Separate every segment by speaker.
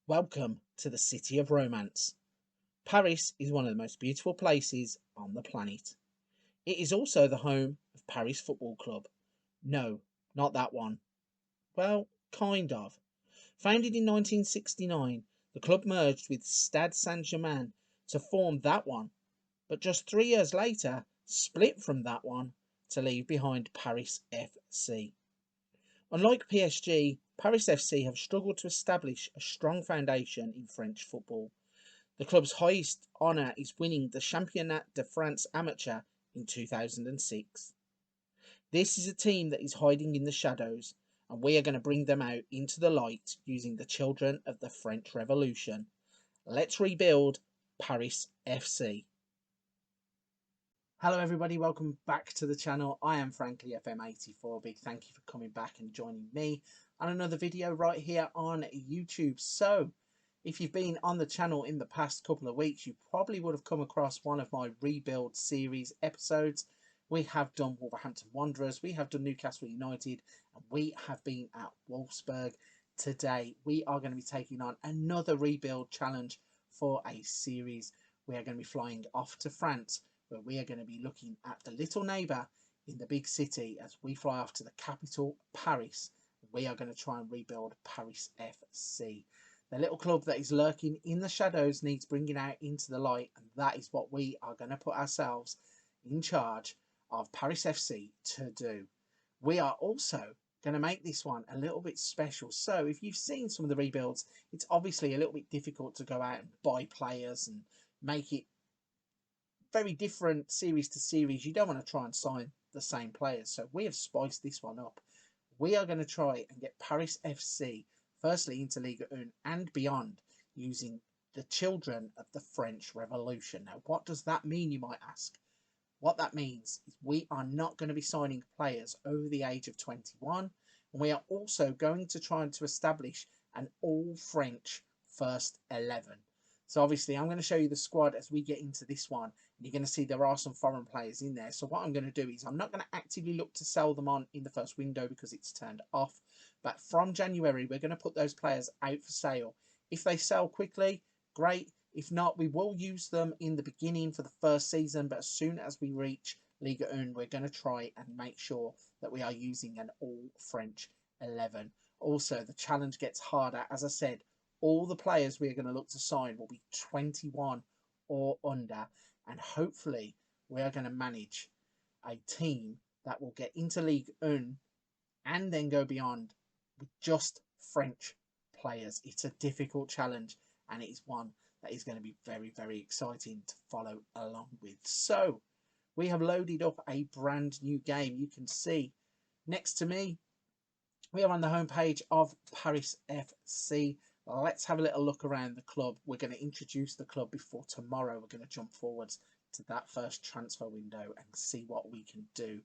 Speaker 1: Welcome to the City of Romance. Paris is one of the most beautiful places on the planet. It is also the home of Paris Football Club. No, not that one. Well, kind of. Founded in 1969, the club merged with Stade Saint-Germain to form that one, but just 3 years later, split from that one to leave behind Paris FC. Unlike PSG, Paris FC have struggled to establish a strong foundation in French football. The club's highest honour is winning the Championnat de France Amateur in 2006. This is a team that is hiding in the shadows, and we are going to bring them out into the light using the children of the French Revolution. Let's rebuild Paris FC. Hello everybody, welcome back to the channel. I am frankly FM84. Big thank you for coming back and joining me on another video right here on YouTube. So, if you've been on the channel in the past couple of weeks, you probably would have come across one of my rebuild series episodes. We have done Wolverhampton Wanderers, we have done Newcastle United, and we have been at Wolfsburg. Today, we are going to be taking on another rebuild challenge for a series. We are going to be flying off to France, where we are going to be looking at the little neighbour in the big city as we fly off to the capital, Paris. We are going to try and rebuild Paris FC. The little club that is lurking in the shadows needs bringing out into the light, and that is what we are going to put ourselves in charge of Paris FC to do. We are also going to make this one a little bit special. So if you've seen some of the rebuilds, it's obviously a little bit difficult to go out and buy players and make it very different series to series. You don't want to try and sign the same players, so we have spiced this one up. We are going to try and get Paris FC firstly into Ligue 1 and beyond using the children of the French Revolution. Now, what does that mean, you might ask? What that means is we are not going to be signing players over the age of 21, and we are also going to try to establish an all-French first 11. So obviously I'm going to show you the squad as we get into this one, and you're going to see there are some foreign players in there. So what I'm going to do is I'm not going to actively look to sell them on in the first window because it's turned off. But from January, we're going to put those players out for sale. If they sell quickly, great. If not, we will use them in the beginning for the first season. But as soon as we reach Ligue 1, we're going to try and make sure that we are using an all-French 11. Also, the challenge gets harder. As I said, all the players we are going to look to sign will be 21 or under, and hopefully we are going to manage a team that will get into Ligue 1 and then go beyond with just French players. It's a difficult challenge, and it is one that is going to be very, very exciting to follow along with. So we have loaded up a brand new game. You can see next to me, we are on the homepage of Paris FC. Let's have a little look around the club. We're going to introduce the club before tomorrow. We're going to jump forwards to that first transfer window and see what we can do.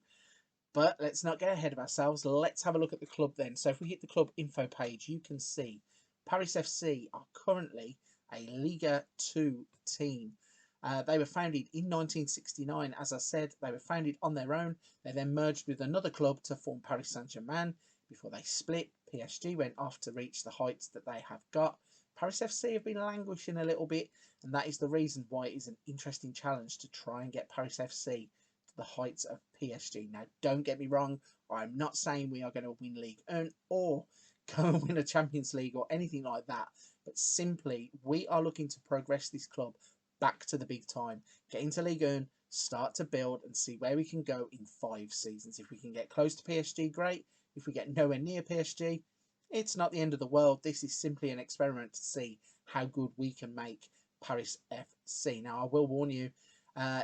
Speaker 1: But let's not get ahead of ourselves. Let's have a look at the club then. So if we hit the club info page, you can see Paris FC are currently a Liga 2 team. They were founded in 1969. As I said, they were founded on their own. They then merged with another club to form Paris Saint-Germain. Before they split, PSG went off to reach the heights that they have got. Paris FC have been languishing a little bit, and that is the reason why it is an interesting challenge to try and get Paris FC to the heights of PSG. Now, don't get me wrong, I'm not saying we are going to win Ligue 1 or go and win a Champions League or anything like that, but simply we are looking to progress this club back to the big time, get into Ligue 1, start to build and see where we can go in 5 seasons. If we can get close to PSG, great. If we get nowhere near PSG, it's not the end of the world. This is simply an experiment to see how good we can make Paris FC. Now, I will warn you,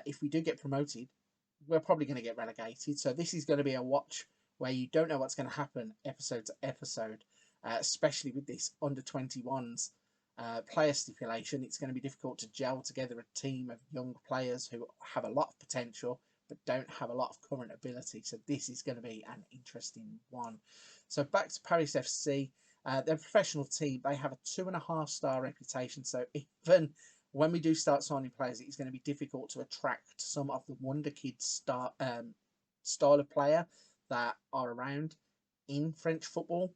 Speaker 1: if we do get promoted, we're probably going to get relegated. So this is going to be a watch where you don't know what's going to happen episode to episode, especially with this under-21s player stipulation. It's going to be difficult to gel together a team of young players who have a lot of potential but don't have a lot of current ability. So this is going to be an interesting one. So back to Paris FC. They're a professional team. They have a 2.5-star reputation. So even when we do start signing players, it's going to be difficult to attract some of the wonder kid style of player that are around in French football.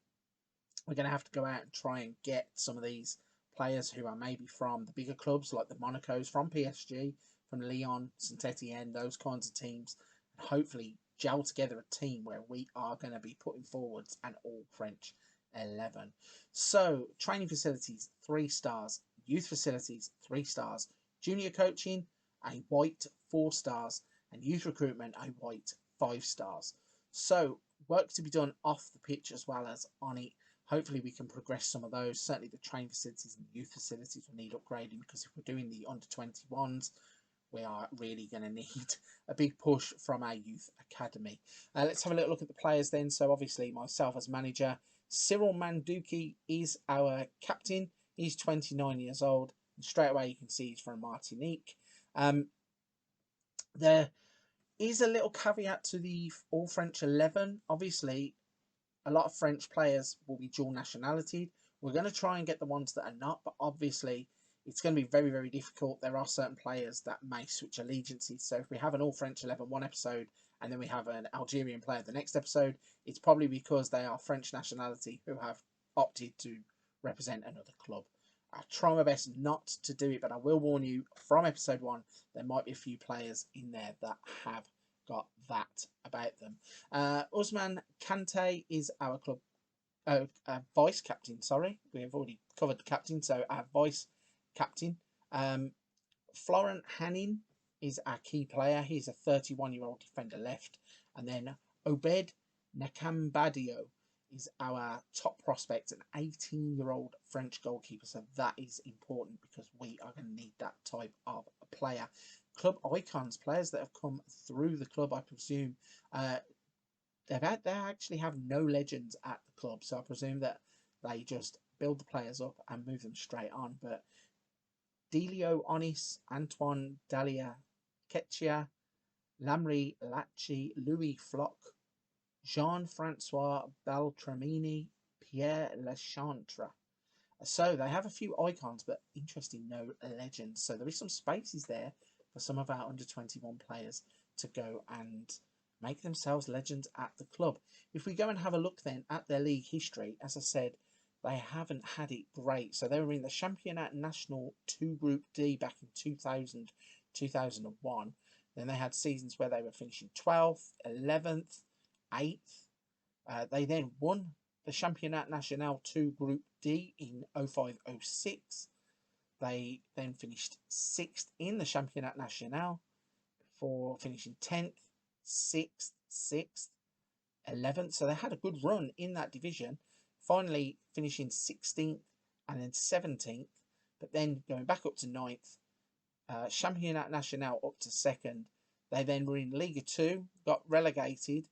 Speaker 1: We're going to have to go out and try and get some of these players who are maybe from the bigger clubs like the Monacos, from PSG, from Lyon, Saint Etienne, those kinds of teams, and hopefully gel together a team where we are going to be putting forwards an all French 11. So, training facilities, 3 stars. Youth facilities, 3 stars. Junior coaching, a white 4 stars. And youth recruitment, a white 5 stars. So, work to be done off the pitch as well as on it. Hopefully we can progress some of those. Certainly the training facilities and the youth facilities will need upgrading, because if we're doing the under-21s, we are really going to need a big push from our youth academy. Let's have a little look at the players then. So obviously myself as manager, Cyril Manduki is our captain. He's 29 years old. And straight away you can see he's from Martinique. There is a little caveat to the all French 11. Obviously, a lot of French players will be dual nationality. We're going to try and get the ones that are not, but obviously it's going to be very, very difficult. There are certain players that may switch allegiances. So if we have an all French 11 one episode and then we have an Algerian player the next episode, it's probably because they are French nationality who have opted to represent another club. I'll try my best not to do it, but I will warn you from episode 1, there might be a few players in there that have got that about them. Ousmane Kante is our club vice captain. Sorry, we have already covered the captain, so our vice captain. Florent Hanin is our key player. He's a 31-year-old defender left, and then Obed Nakambadio is our top prospect, an 18-year-old French goalkeeper. So that is important because we are going to need that type of a player. Club icons, players that have come through the club, I presume. They actually have no legends at the club, so I presume that they just build the players up and move them straight on. But Delio Onis, Antoine Dalia Ketchia, Lamri Lacci, Louis Floch, Jean-Francois Beltramini, Pierre Lechantre. So they have a few icons, but interesting, no legends. So there is some spaces there for some of our under-21 players to go and make themselves legends at the club. If we go and have a look then at their league history, as I said, they haven't had it great. So they were in the Championnat National 2 Group D back in 2000, 2001. Then they had seasons where they were finishing 12th, 11th, 8th. They then won the Championnat National 2 Group D in 05-06. They then finished 6th in the Championnat National before finishing 10th, 6th, 6th, 11th. So they had a good run in that division, finally finishing 16th and then 17th, but then going back up to 9th, Championnat National up to 2nd. They then were in Liga 2, got relegated.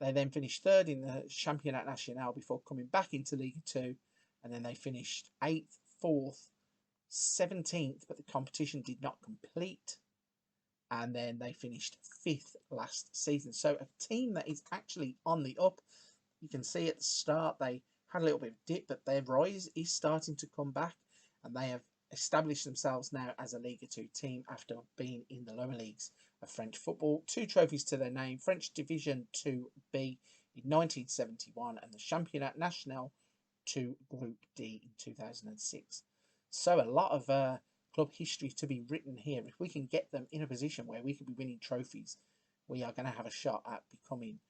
Speaker 1: They then finished 3rd in the Championnat National before coming back into Liga 2, and then they finished 8th, 4th, 17th, but the competition did not complete, and then they finished 5th last season. So a team that is actually on the up. You can see at the start they had a little bit of dip, but their rise is starting to come back, and they have established themselves now as a Liga 2 team after being in the lower leagues of French football. 2 trophies to their name: French Division 2B in 1971 and the Championnat National 2 Group D in 2006. So a lot of club history to be written here. If we can get them in a position where we can be winning trophies, we are going to have a shot at becoming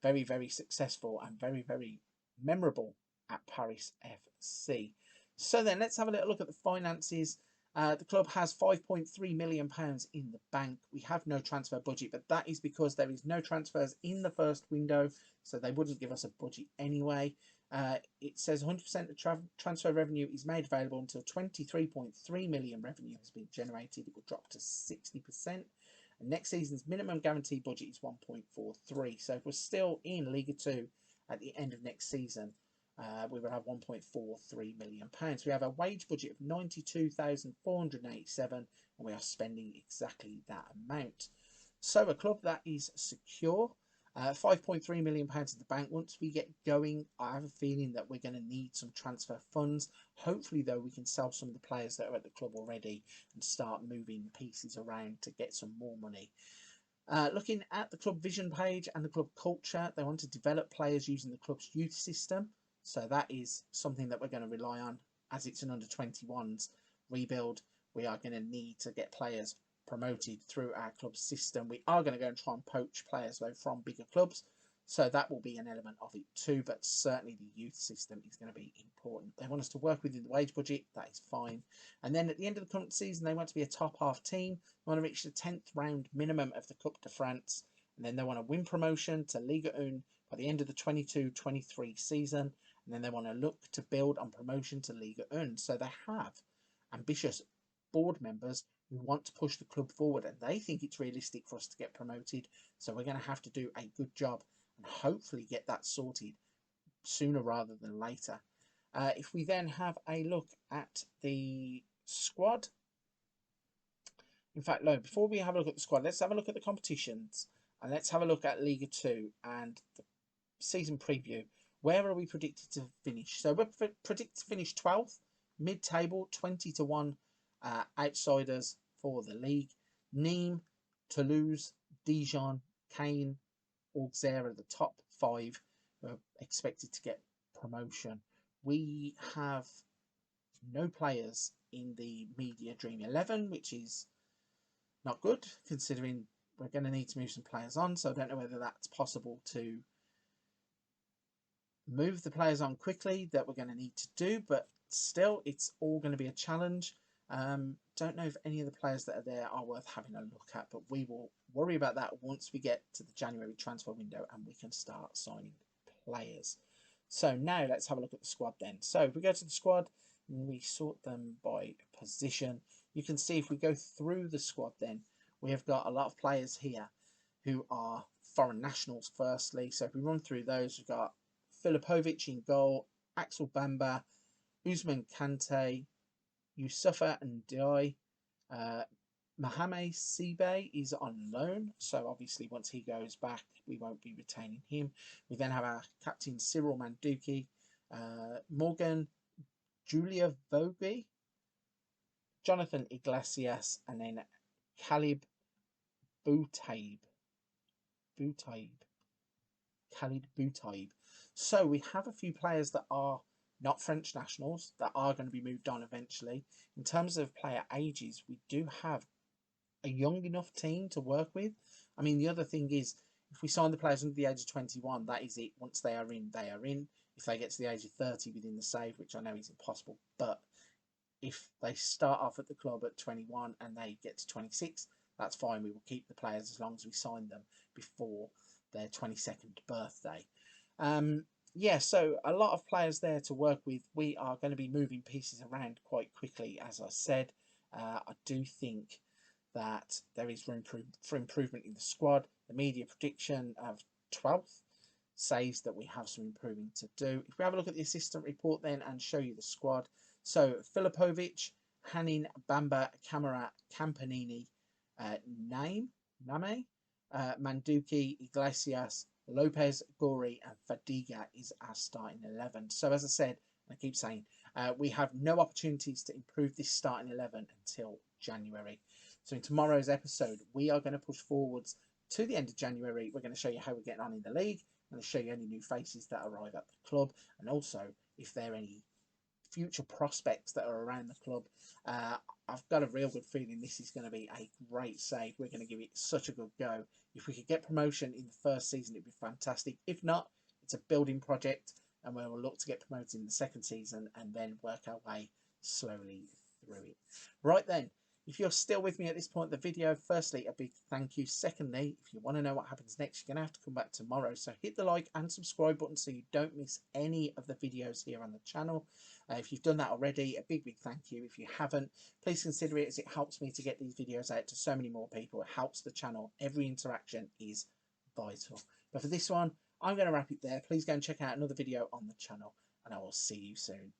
Speaker 1: very, very successful and very, very memorable at Paris FC. So then let's have a little look at the finances. The club has £5.3 million in the bank. We have no transfer budget, but that is because there is no transfers in the first window, so they wouldn't give us a budget anyway. It says 100% of transfer revenue is made available until 23.3 million revenue has been generated. It will drop to 60%. And next season's minimum guarantee budget is 1.43. So if we're still in Liga 2 at the end of next season, we will have £1.43 million. We have a wage budget of 92,487, and we are spending exactly that amount. So a club that is secure. £5.3 million in the bank. Once we get going, I have a feeling that we're going to need some transfer funds. Hopefully, though, we can sell some of the players that are at the club already and start moving pieces around to get some more money. Looking at the club vision page and the club culture, they want to develop players using the club's youth system. So that is something that we're going to rely on as it's an under-21s rebuild, we are going to need to get players promoted through our club system. We are going to go and try and poach players though from bigger clubs, so that will be an element of it too, but certainly the youth system is going to be important. They want us to work within the wage budget, that is fine. And then at the end of the current season, they want to be a top half team. They want to reach the 10th round minimum of the Coupe de France, and then they want to win promotion to Ligue 1 by the end of the 22-23 season, and then they want to look to build on promotion to Ligue 1. So they have ambitious board members who want to push the club forward, and they think it's realistic for us to get promoted. So we're going to have to do a good job and hopefully get that sorted sooner rather than later. If we then have a look at the squad, in fact, no, before we have a look at the squad, let's have a look at the competitions, and let's have a look at Ligue 2 and the season preview. Where are we predicted to finish? So we're predicted to finish 12th, mid-table, 20-1 outsiders for the league. Nîmes, Toulouse, Dijon, Caen, Auxerre are the top 5 who are expected to get promotion. We have no players in the Media Dream 11, which is not good, considering we're going to need to move some players on. So I don't know whether that's possible to move the players on quickly that we're going to need to do, but still, it's all going to be a challenge. Don't know if any of the players that are there are worth having a look at, but we will worry about that once we get to the January transfer window and we can start signing players. So now let's have a look at the squad then. So if we go to the squad and we sort them by position, you can see if we go through the squad then, we have got a lot of players here who are foreign nationals firstly. So if we run through those, we've got Filipovic in goal, Axel Bamba, Ousmane Kante, Youssoufa Ndiaye, Mohamed Sibe is on loan, so obviously once he goes back, we won't be retaining him. We then have our captain Cyril Manduki, Morgan Julia Vogue, Jonathan Iglesias, and then Khalid Boutaib. Khalid Boutaib. So we have a few players that are not French nationals that are going to be moved on eventually. In terms of player ages, we do have a young enough team to work with. I mean, the other thing is, if we sign the players under the age of 21, that is it. Once they are in, they are in. If they get to the age of 30 within the save, which I know is impossible, but if they start off at the club at 21 and they get to 26, that's fine. We will keep the players as long as we sign them before their 22nd birthday. Yeah, so a lot of players there to work with. We are going to be moving pieces around quite quickly, as I said. I do think that there is room for improvement in the squad. The media prediction of 12th says that we have some improving to do. If we have a look at the assistant report then and show you the squad. So Filipovic, Hanin, Bamba, Camara, Campanini, Name, Manduki, Iglesias, Lopez, Gori, and Fadiga is our starting 11. So as I said, I keep saying, we have no opportunities to improve this starting 11 until January. So in tomorrow's episode, we are going to push forwards to the end of January. We're going to show you how we're getting on in the league. I'm going to show you any new faces that arrive at the club, and also if there are any future prospects that are around the club. I've got a real good feeling this is going to be a great save. We're going to give it such a good go. If we could get promotion in the first season, it'd be fantastic. If not, it's a building project, and we'll look to get promoted in the second season and then work our way slowly through it. Right then, if you're still with me at this point in the video, firstly, a big thank you. Secondly, if you want to know what happens next, you're going to have to come back tomorrow. So hit the like and subscribe button so you don't miss any of the videos here on the channel. If you've done that already, a big thank you. If you haven't, please consider it, as it helps me to get these videos out to so many more people. It helps the channel. Every interaction is vital. But for this one, I'm going to wrap it there. Please go and check out another video on the channel, and I will see you soon.